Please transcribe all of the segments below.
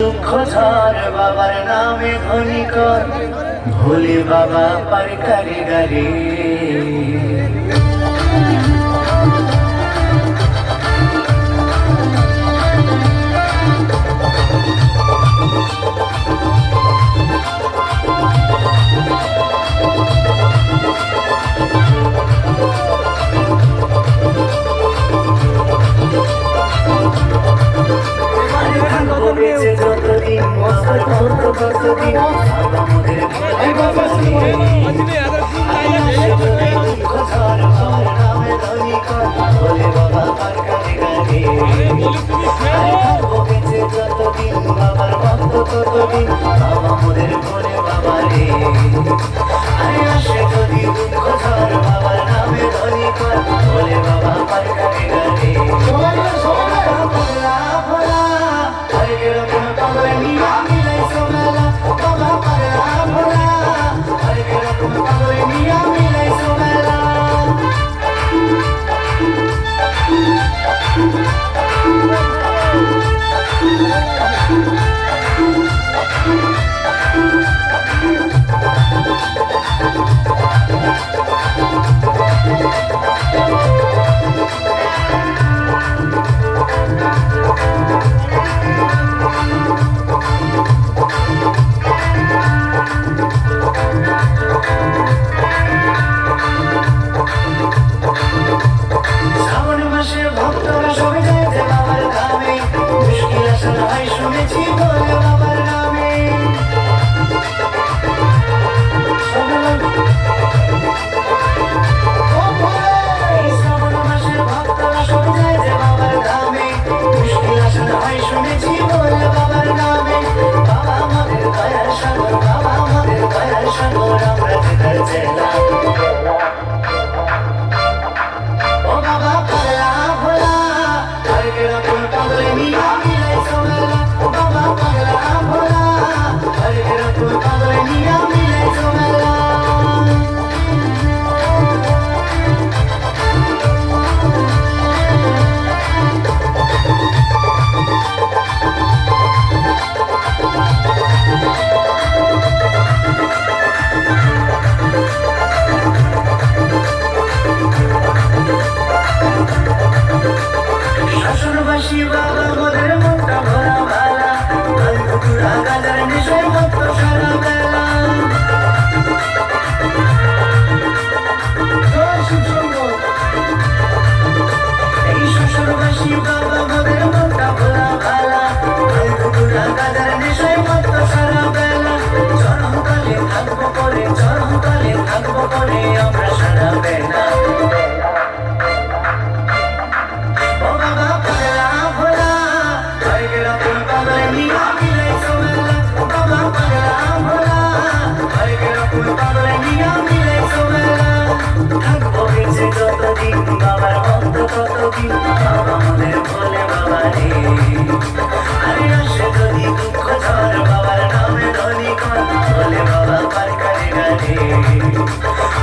দুঃখ ঝড় বাবার নামে ধ্বনি কর, ভোলে বাবা পার কারিগরি। যতদিন ততদিন আমাদের দুঃখ ঝড় বাবার নামে ধ্বনি কর, ভোলে বাবা পার কারিগরি। বেঁচে যতদিন বাবার ভক্ত ততদিন আমাদের ভোলে বাবা রে। আরে আসে যদি দুঃখ ঝড় বাবার নামে ধ্বনি কর, ভোলে বাবা পার কারিগরি। ভোলা ভোলা হরে রকম পাগল নিয়া মিলাইছো মেলা, বাবা পাগলা ভোলা হরে রকম পাগল নিয়া মিলাইছো মেলা। শ্রাবণ মাসে ভক্তরা সবে যায় যে বাবার ধামে, মুশকিল আসার হয় শুনেছি বলে বাবার নামে। শ্রাবণ মাসে ভক্তরা সবে যায় যে বাবার ধামে, মুশকিল আসার হয় শুনেছি বলে বাবার নামে। বাবা আমাদের দয়ার সাগর, বাবা আমাদের দয়ার সাগর, আমরা যেতার চেলা। ও বাবা পাগলা ভোলা হরে রকম পাগল নিয়া মিলাইছো মেলা, ও বাবা পাগলা ভোলা হরে রকম পাগল নিয়া মিলাইছো মেলা। শ্বশুরবাসী বাবা মোদের মনটা ভরা ভালা, ভাঙ্গুরা গাজার নেশায় ভক্ত সারা বেলা। এই শ্বশুরবাসী বাবা মোদের মনটা ভরা ভালা, ভাঙ্গুরা গাজার নেশায় ভক্ত সারা বেলা। চরমকালে থাকবো করে, চরমকালে থাকবো করে আমরা সারা বেলা। ও বাবা পাগলা ভোলা হরে রকম পাগল নিয়া মিলাইছো মেলা, ও বাবা পাগলা ভোলা হরে রকম পাগল নিয়া মিলাইছো মেলা। থাকবো বেঁচে যতদিন বাবার ভক্ত ততদিন আমাদের ভোলে বাবা রে। আরে আসে যদি দুঃখ ঝড় বাবার নামে ধ্বনি কর, ভোলে বাবা পার কারিগরি।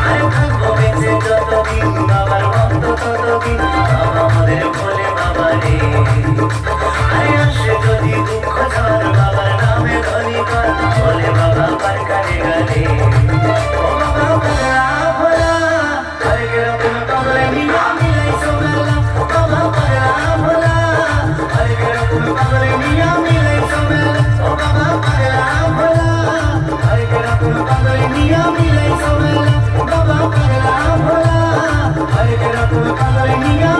আরে থাকবো বেঁচে যতদিন বাবার ভক্ত ততদিন আমাদের ভোলে বাবা রে। আরে আসে যদি দুঃখ ঝড় বাবার নামে ধ্বনি কর, ভোলে বাবা পার কারিগরি। ও বাবা পাগলা ভোলা হরে রকম পাগল নিয়া মিলাইছো মেলা, ও বাবা পাগলা ভোলা হরে রকম পাগল নিয়া মিলাইছো মেলা, ও বাবা পাগলা ভোলা হরে রকম পাগল নিয়া মিলাইছো মেলা, ও বাবা পাগলা ভোলা হরে রকম পাগল নিয়া